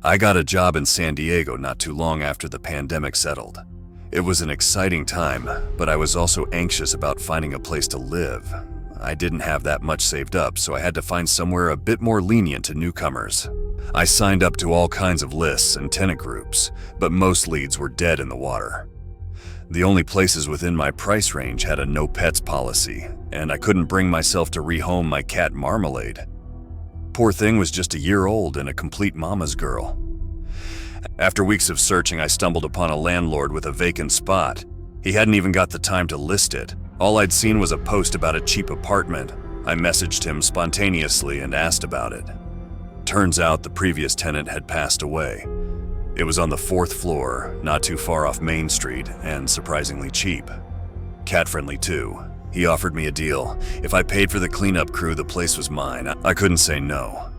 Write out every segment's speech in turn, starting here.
I got a job in San Diego not too long after the pandemic settled. It was an exciting time, but I was also anxious about finding a place to live. I didn't have that much saved up, so I had to find somewhere a bit more lenient to newcomers. I signed up to all kinds of lists and tenant groups, but most leads were dead in the water. The only places within my price range had a no pets policy, and I couldn't bring myself to rehome my cat Marmalade. Poor thing was just a year old and a complete mama's girl. After weeks of searching, I stumbled upon a landlord with a vacant spot. He hadn't even got the time to list it. All I'd seen was a post about a cheap apartment. I messaged him spontaneously and asked about it. Turns out the previous tenant had passed away. It was on the 4th floor, not too far off Main Street, and surprisingly cheap. Cat-friendly too. He offered me a deal. If I paid for the cleanup crew, the place was mine. I couldn't say no.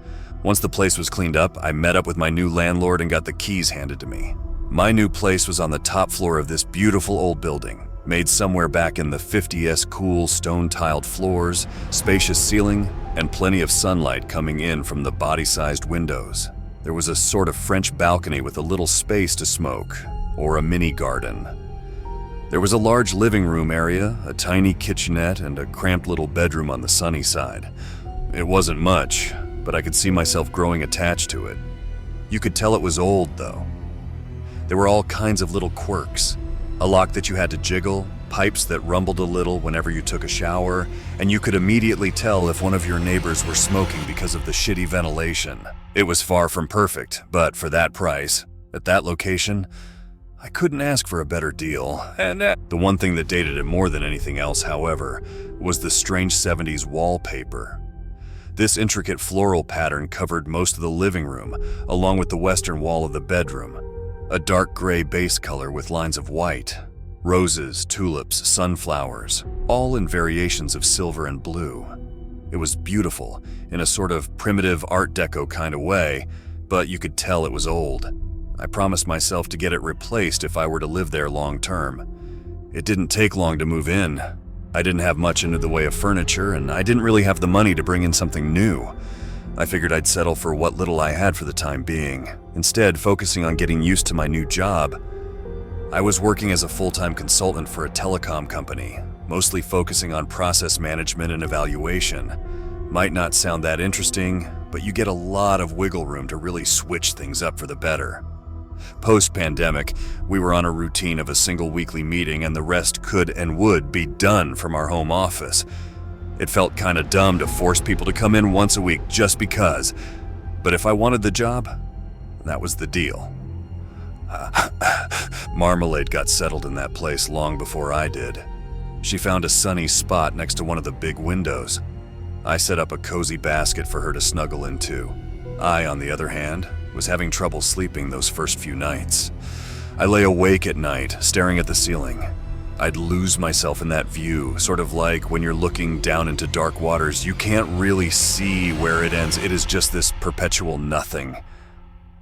Once the place was cleaned up, I met up with my new landlord and got the keys handed to me. My new place was on the top floor of this beautiful old building, made somewhere back in the 50s, cool stone-tiled floors, spacious ceiling, and plenty of sunlight coming in from the body-sized windows. There was a sort of French balcony with a little space to smoke, or a mini garden. There was a large living room area, a tiny kitchenette, and a cramped little bedroom on the sunny side. It wasn't much, but I could see myself growing attached to it. You could tell it was old, though. There were all kinds of little quirks. A lock that you had to jiggle, pipes that rumbled a little whenever you took a shower, and you could immediately tell if one of your neighbors were smoking because of the shitty ventilation. It was far from perfect, but for that price, at that location, I couldn't ask for a better deal. And the one thing that dated it more than anything else, however, was the strange 70s wallpaper. This intricate floral pattern covered most of the living room, along with the western wall of the bedroom. A dark gray base color with lines of white, roses, tulips, sunflowers, all in variations of silver and blue. It was beautiful, in a sort of primitive Art Deco kind of way, but you could tell it was old. I promised myself to get it replaced if I were to live there long term. It didn't take long to move in. I didn't have much in the way of furniture, and I didn't really have the money to bring in something new. I figured I'd settle for what little I had for the time being, instead focusing on getting used to my new job. I was working as a full-time consultant for a telecom company, mostly focusing on process management and evaluation. Might not sound that interesting, but you get a lot of wiggle room to really switch things up for the better. Post-pandemic, we were on a routine of a single weekly meeting, and the rest could and would be done from our home office. It felt kinda dumb to force people to come in once a week just because, but if I wanted the job, that was the deal. Marmalade got settled in that place long before I did. She found a sunny spot next to one of the big windows. I set up a cozy basket for her to snuggle into. I, on the other hand, was having trouble sleeping those first few nights. I lay awake at night, staring at the ceiling. I'd lose myself in that view, sort of like when you're looking down into dark waters, you can't really see where it ends. It is just this perpetual nothing.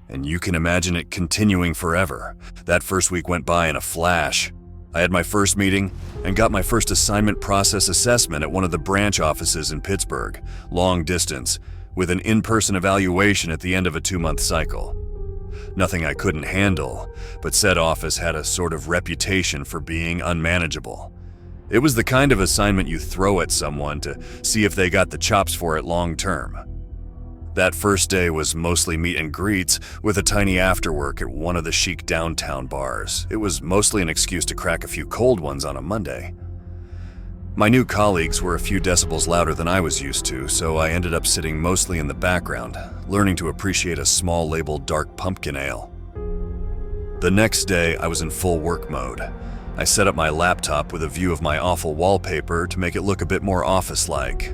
And you can imagine it continuing forever. That first week went by in a flash. I had my first meeting and got my first assignment process assessment at one of the branch offices in Pittsburgh, long distance, with an in-person evaluation at the end of a 2-month cycle. Nothing I couldn't handle, but said office had a sort of reputation for being unmanageable. It was the kind of assignment you throw at someone to see if they got the chops for it long term. That first day was mostly meet and greets with a tiny afterwork at one of the chic downtown bars. It was mostly an excuse to crack a few cold ones on a Monday. My new colleagues were a few decibels louder than I was used to, so I ended up sitting mostly in the background, learning to appreciate a small labeled dark pumpkin ale. The next day, I was in full work mode. I set up my laptop with a view of my awful wallpaper to make it look a bit more office-like.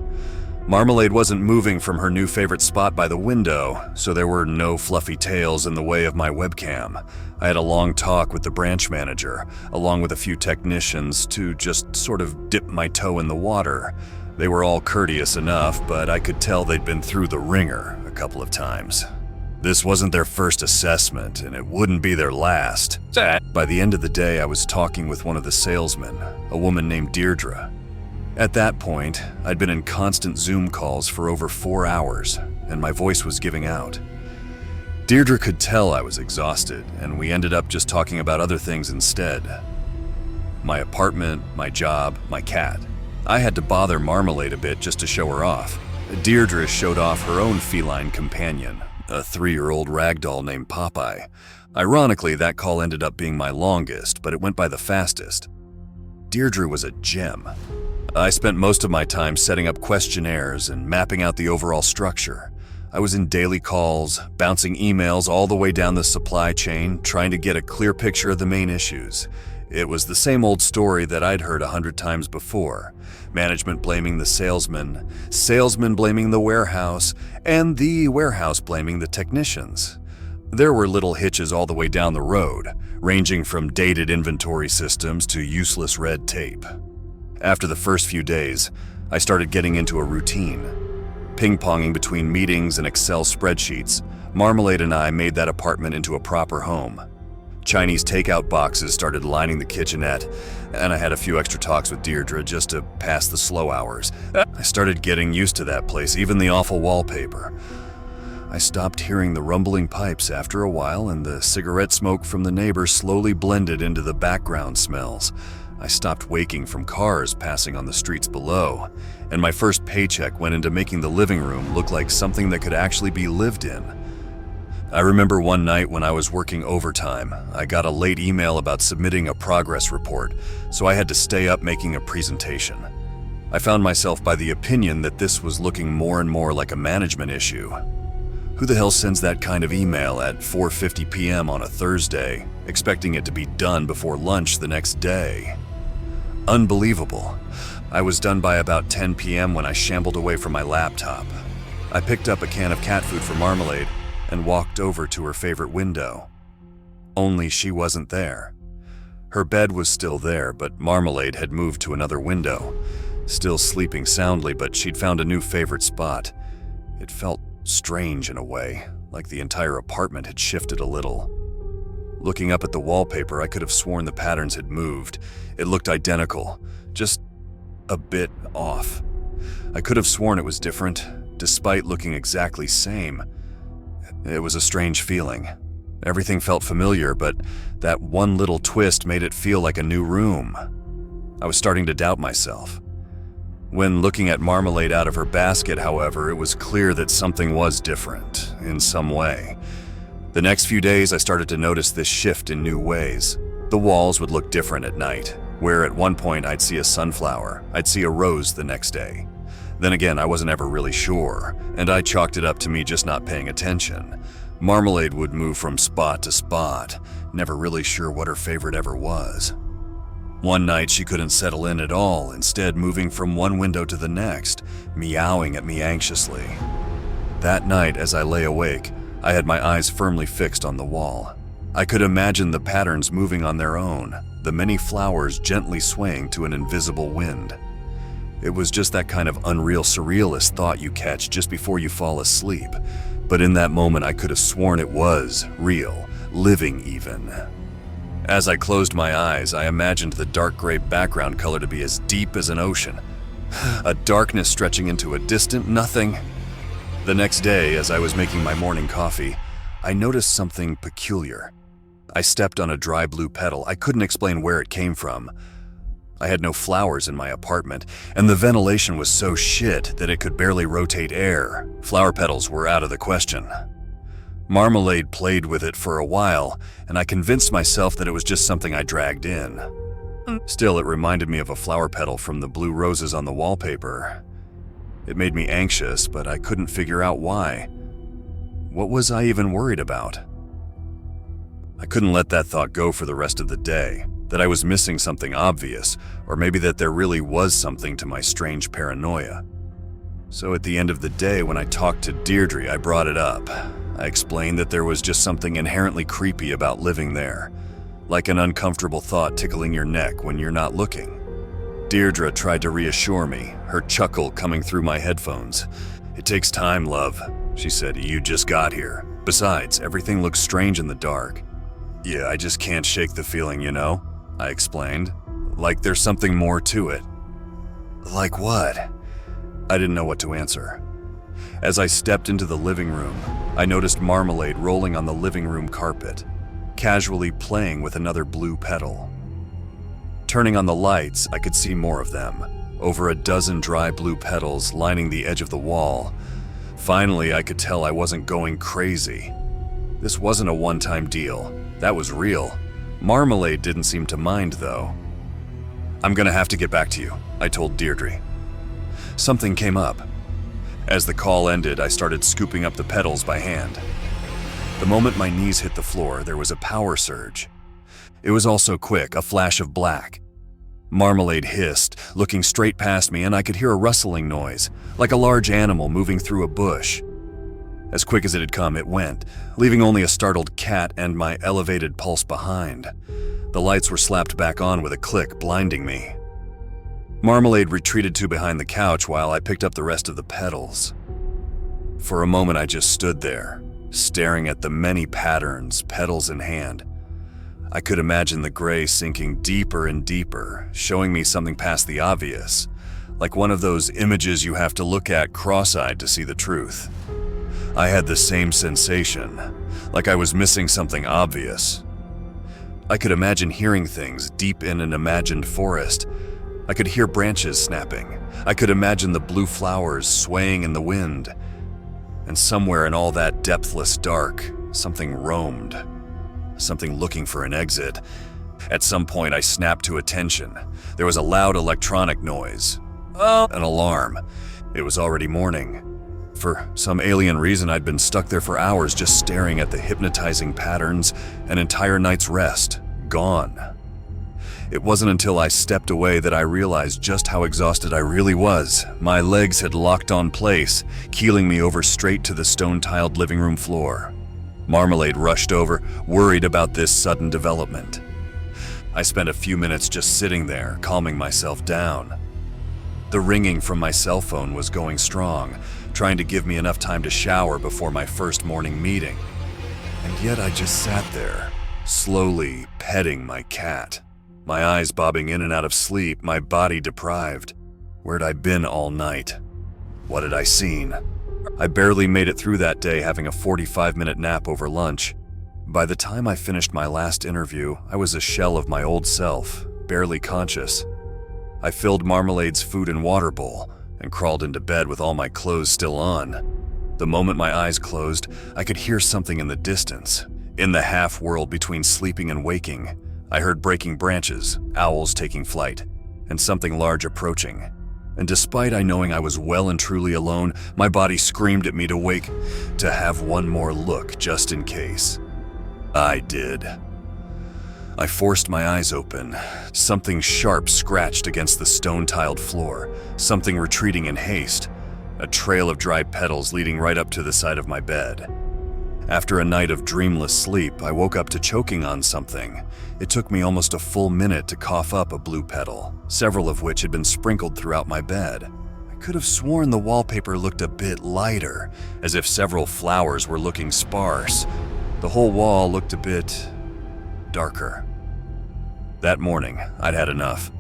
Marmalade wasn't moving from her new favorite spot by the window, so there were no fluffy tails in the way of my webcam. I had a long talk with the branch manager, along with a few technicians, to just sort of dip my toe in the water. They were all courteous enough, but I could tell they'd been through the ringer a couple of times. This wasn't their first assessment, and it wouldn't be their last. By the end of the day, I was talking with one of the salesmen, a woman named Deirdre. At that point, I'd been in constant Zoom calls for over 4 hours, and my voice was giving out. Deirdre could tell I was exhausted, and we ended up just talking about other things instead. My apartment, my job, my cat. I had to bother Marmalade a bit just to show her off. Deirdre showed off her own feline companion, a 3-year-old ragdoll named Popeye. Ironically, that call ended up being my longest, but it went by the fastest. Deirdre was a gem. I spent most of my time setting up questionnaires and mapping out the overall structure. I was in daily calls, bouncing emails all the way down the supply chain, trying to get a clear picture of the main issues. It was the same old story that I'd heard 100 times before. Management blaming the salesman blaming the warehouse, and the warehouse blaming the technicians. There were little hitches all the way down the road, ranging from dated inventory systems to useless red tape. After the first few days, I started getting into a routine. Ping-ponging between meetings and Excel spreadsheets, Marmalade and I made that apartment into a proper home. Chinese takeout boxes started lining the kitchenette, and I had a few extra talks with Deirdre just to pass the slow hours. I started getting used to that place, even the awful wallpaper. I stopped hearing the rumbling pipes after a while, and the cigarette smoke from the neighbors slowly blended into the background smells. I stopped waking from cars passing on the streets below, and my first paycheck went into making the living room look like something that could actually be lived in. I remember one night when I was working overtime, I got a late email about submitting a progress report, so I had to stay up making a presentation. I found myself by the opinion that this was looking more and more like a management issue. Who the hell sends that kind of email at 4:50 p.m. on a Thursday, expecting it to be done before lunch the next day? Unbelievable. I was done by about 10 p.m. when I shambled away from my laptop. I picked up a can of cat food for Marmalade and walked over to her favorite window. Only she wasn't there. Her bed was still there, but Marmalade had moved to another window. Still sleeping soundly, but she'd found a new favorite spot. It felt strange in a way, like the entire apartment had shifted a little. Looking up at the wallpaper, I could have sworn the patterns had moved. It looked identical, just a bit off. I could have sworn it was different, despite looking exactly same. It was a strange feeling. Everything felt familiar, but that one little twist made it feel like a new room. I was starting to doubt myself. When looking at Marmalade out of her basket, however, it was clear that something was different, in some way. The next few days, I started to notice this shift in new ways. The walls would look different at night, where at one point I'd see a sunflower, I'd see a rose the next day. Then again, I wasn't ever really sure, and I chalked it up to me just not paying attention. Marmalade would move from spot to spot, never really sure what her favorite ever was. One night she couldn't settle in at all, instead moving from one window to the next, meowing at me anxiously. That night, as I lay awake, I had my eyes firmly fixed on the wall. I could imagine the patterns moving on their own, the many flowers gently swaying to an invisible wind. It was just that kind of unreal surrealist thought you catch just before you fall asleep, but in that moment I could have sworn it was real, living even. As I closed my eyes, I imagined the dark gray background color to be as deep as an ocean, a darkness stretching into a distant nothing. The next day, as I was making my morning coffee, I noticed something peculiar. I stepped on a dry blue petal. I couldn't explain where it came from. I had no flowers in my apartment, and the ventilation was so shit that it could barely rotate air. Flower petals were out of the question. Marmalade played with it for a while, and I convinced myself that it was just something I dragged in. Still, it reminded me of a flower petal from the blue roses on the wallpaper. It made me anxious, but I couldn't figure out why. What was I even worried about? I couldn't let that thought go for the rest of the day, that I was missing something obvious, or maybe that there really was something to my strange paranoia. So at the end of the day, when I talked to Deirdre, I brought it up. I explained that there was just something inherently creepy about living there, like an uncomfortable thought tickling your neck when you're not looking. Deirdre tried to reassure me, her chuckle coming through my headphones. "It takes time, love," she said. "You just got here. Besides, everything looks strange in the dark." "Yeah, I just can't shake the feeling, you know?" I explained. "Like there's something more to it." "Like what?" I didn't know what to answer. As I stepped into the living room, I noticed Marmalade rolling on the living room carpet, casually playing with another blue petal. Turning on the lights, I could see more of them, over a dozen dry blue petals lining the edge of the wall. Finally, I could tell I wasn't going crazy. This wasn't a one-time deal. That was real. Marmalade didn't seem to mind, though. "I'm gonna have to get back to you," I told Deirdre. Something came up. As the call ended, I started scooping up the petals by hand. The moment my knees hit the floor, there was a power surge. It was all so quick, a flash of black. Marmalade hissed, looking straight past me, and I could hear a rustling noise, like a large animal moving through a bush. As quick as it had come, it went, leaving only a startled cat and my elevated pulse behind. The lights were slapped back on with a click, blinding me. Marmalade retreated to behind the couch while I picked up the rest of the petals. For a moment, I just stood there, staring at the many patterns, petals in hand. I could imagine the gray sinking deeper and deeper, showing me something past the obvious, like one of those images you have to look at cross-eyed to see the truth. I had the same sensation, like I was missing something obvious. I could imagine hearing things deep in an imagined forest. I could hear branches snapping. I could imagine the blue flowers swaying in the wind. And somewhere in all that depthless dark, something roamed. Something looking for an exit. At some point, I snapped to attention. There was a loud electronic noise. An alarm. It was already morning. For some alien reason, I'd been stuck there for hours just staring at the hypnotizing patterns, an entire night's rest. Gone. It wasn't until I stepped away that I realized just how exhausted I really was. My legs had locked on place, keeling me over straight to the stone-tiled living room floor. Marmalade rushed over, worried about this sudden development. I spent a few minutes just sitting there, calming myself down. The ringing from my cell phone was going strong, trying to give me enough time to shower before my first morning meeting. And yet I just sat there, slowly petting my cat. My eyes bobbing in and out of sleep, my body deprived. Where'd I been all night? What had I seen? I barely made it through that day, having a 45-minute nap over lunch. By the time I finished my last interview, I was a shell of my old self, barely conscious. I filled Marmalade's food and water bowl and crawled into bed with all my clothes still on. The moment my eyes closed, I could hear something in the distance. In the half-world between sleeping and waking, I heard breaking branches, owls taking flight, and something large approaching. And despite I knowing I was well and truly alone, my body screamed at me to wake, to have one more look just in case. I did. I forced my eyes open. Something sharp scratched against the stone-tiled floor, something retreating in haste, a trail of dry petals leading right up to the side of my bed. After a night of dreamless sleep, I woke up to choking on something. It took me almost a full minute to cough up a blue petal, several of which had been sprinkled throughout my bed. I could have sworn the wallpaper looked a bit lighter, as if several flowers were looking sparse. The whole wall looked a bit darker. That morning, I'd had enough.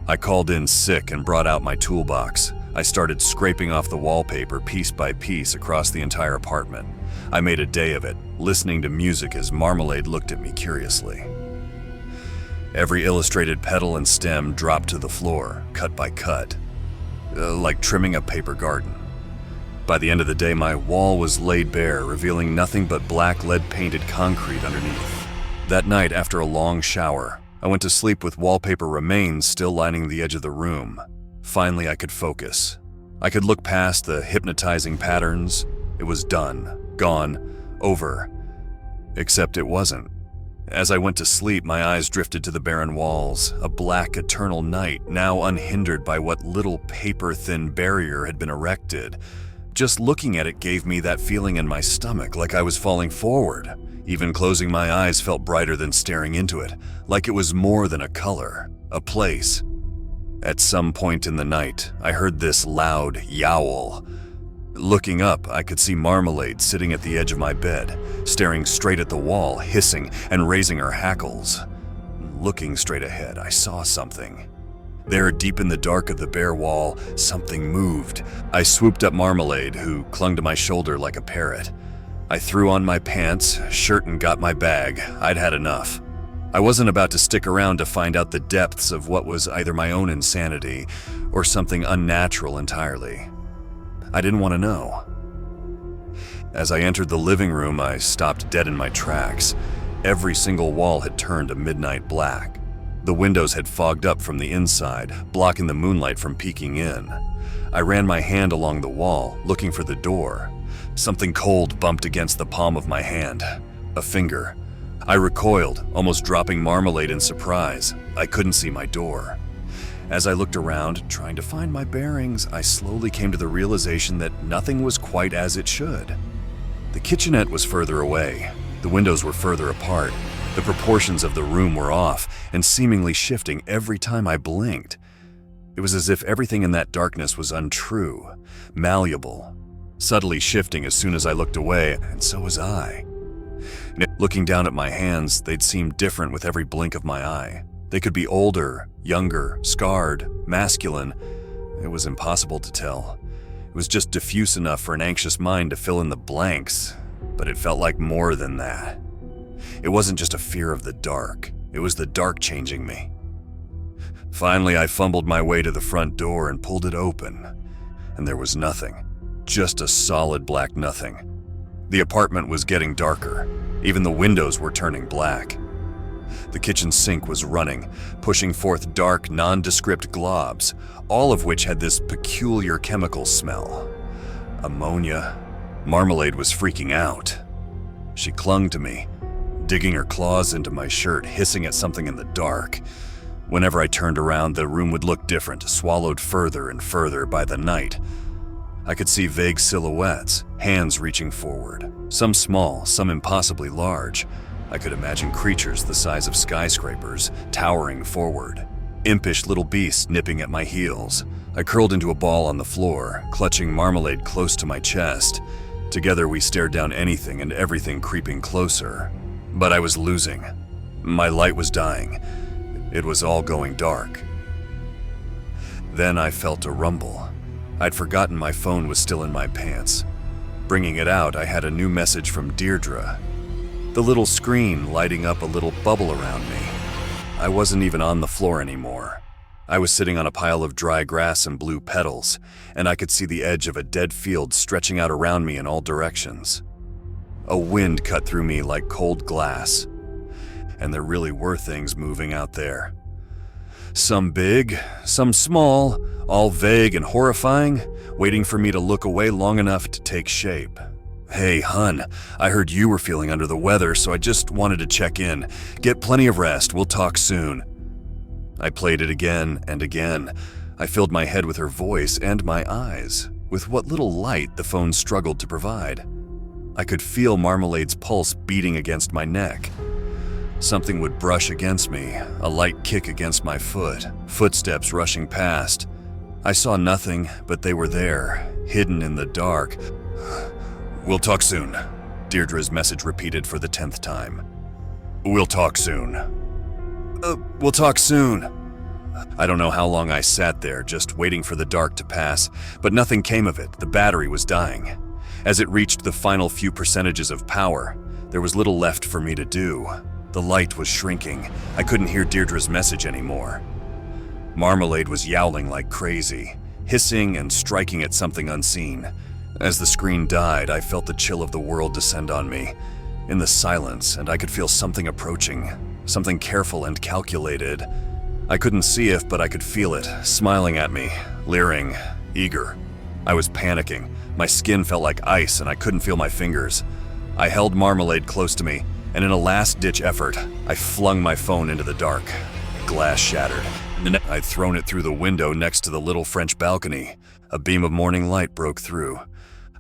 I called in sick and brought out my toolbox. I started scraping off the wallpaper piece by piece across the entire apartment. I made a day of it, listening to music as Marmalade looked at me curiously. Every illustrated petal and stem dropped to the floor, cut by cut, like trimming a paper garden. By the end of the day, my wall was laid bare, revealing nothing but black lead-painted concrete underneath. That night, after a long shower, I went to sleep with wallpaper remains still lining the edge of the room. Finally, I could focus. I could look past the hypnotizing patterns. It was done, gone, over. Except it wasn't. As I went to sleep, my eyes drifted to the barren walls, a black eternal night, now unhindered by what little paper-thin barrier had been erected. Just looking at it gave me that feeling in my stomach, like I was falling forward. Even closing my eyes felt brighter than staring into it, like it was more than a color, a place. At some point in the night, I heard this loud yowl. Looking up, I could see Marmalade sitting at the edge of my bed, staring straight at the wall, hissing and raising her hackles. Looking straight ahead, I saw something. There, deep in the dark of the bare wall, something moved. I swooped up Marmalade, who clung to my shoulder like a parrot. I threw on my pants, shirt, and got my bag. I'd had enough. I wasn't about to stick around to find out the depths of what was either my own insanity or something unnatural entirely. I didn't want to know. As I entered the living room, I stopped dead in my tracks. Every single wall had turned a midnight black. The windows had fogged up from the inside, blocking the moonlight from peeking in. I ran my hand along the wall, looking for the door. Something cold bumped against the palm of my hand. A finger. I recoiled, almost dropping Marmalade in surprise. I couldn't see my door. As I looked around, trying to find my bearings, I slowly came to the realization that nothing was quite as it should. The kitchenette was further away. The windows were further apart. The proportions of the room were off and seemingly shifting every time I blinked. It was as if everything in that darkness was untrue, malleable, subtly shifting as soon as I looked away, and so was I. Looking down at my hands, they'd seemed different with every blink of my eye. They could be older, younger, scarred, masculine. It was impossible to tell. It was just diffuse enough for an anxious mind to fill in the blanks, but it felt like more than that. It wasn't just a fear of the dark. It was the dark changing me. Finally, I fumbled my way to the front door and pulled it open, and there was nothing. Just a solid black nothing. The apartment was getting darker. Even the windows were turning black. The kitchen sink was running, pushing forth dark, nondescript globs, all of which had this peculiar chemical smell. Ammonia. Marmalade was freaking out. She clung to me, digging her claws into my shirt, hissing at something in the dark. Whenever I turned around, the room would look different, swallowed further and further by the night. I could see vague silhouettes, hands reaching forward, some small, some impossibly large. I could imagine creatures the size of skyscrapers, towering forward. Impish little beasts nipping at my heels. I curled into a ball on the floor, clutching Marmalade close to my chest. Together we stared down anything and everything creeping closer. But I was losing. My light was dying. It was all going dark. Then I felt a rumble. I'd forgotten my phone was still in my pants. Bringing it out, I had a new message from Deirdre. The little screen lighting up a little bubble around me. I wasn't even on the floor anymore. I was sitting on a pile of dry grass and blue petals, and I could see the edge of a dead field stretching out around me in all directions. A wind cut through me like cold glass, and there really were things moving out there. Some big, some small, all vague and horrifying, waiting for me to look away long enough to take shape. Hey, hun, I heard you were feeling under the weather, so I just wanted to check in. Get plenty of rest, we'll talk soon. I played it again and again. I filled my head with her voice and my eyes, with what little light the phone struggled to provide. I could feel Marmalade's pulse beating against my neck. Something would brush against me, a light kick against my foot, footsteps rushing past. I saw nothing, but they were there, hidden in the dark. We'll talk soon, Deirdre's message repeated for the 10th time. We'll talk soon. We'll talk soon. I don't know how long I sat there, just waiting for the dark to pass, but nothing came of it. The battery was dying. As it reached the final few percentages of power, there was little left for me to do. The light was shrinking. I couldn't hear Deirdre's message anymore. Marmalade was yowling like crazy, hissing and striking at something unseen. As the screen died, I felt the chill of the world descend on me. In the silence, and I could feel something approaching, something careful and calculated. I couldn't see it, but I could feel it, smiling at me, leering, eager. I was panicking. My skin felt like ice and I couldn't feel my fingers. I held Marmalade close to me, and in a last-ditch effort, I flung my phone into the dark. Glass shattered. I'd thrown it through the window next to the little French balcony. A beam of morning light broke through.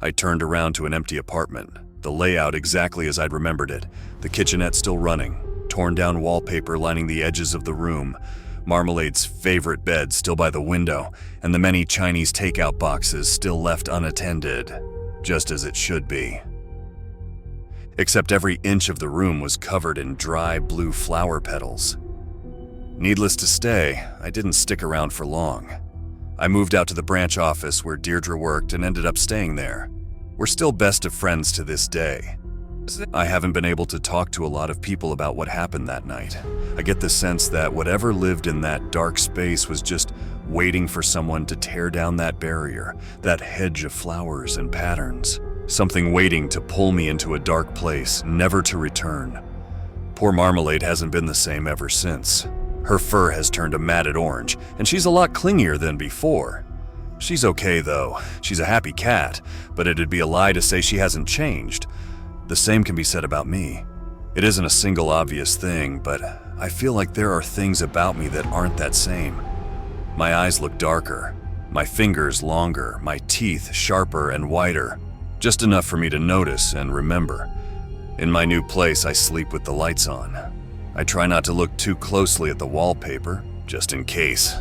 I turned around to an empty apartment, the layout exactly as I'd remembered it, the kitchenette still running, torn-down wallpaper lining the edges of the room, Marmalade's favorite bed still by the window, and the many Chinese takeout boxes still left unattended, just as it should be. Except every inch of the room was covered in dry blue flower petals. Needless to say, I didn't stick around for long. I moved out to the branch office where Deirdre worked and ended up staying there. We're still best of friends to this day. I haven't been able to talk to a lot of people about what happened that night. I get the sense that whatever lived in that dark space was just waiting for someone to tear down that barrier, that hedge of flowers and patterns. Something waiting to pull me into a dark place, never to return. Poor Marmalade hasn't been the same ever since. Her fur has turned a matted orange, and she's a lot clingier than before. She's okay though. She's a happy cat, but it'd be a lie to say she hasn't changed. The same can be said about me. It isn't a single obvious thing, but I feel like there are things about me that aren't that same. My eyes look darker, my fingers longer, my teeth sharper and whiter. Just enough for me to notice and remember. In my new place, I sleep with the lights on. I try not to look too closely at the wallpaper, just in case.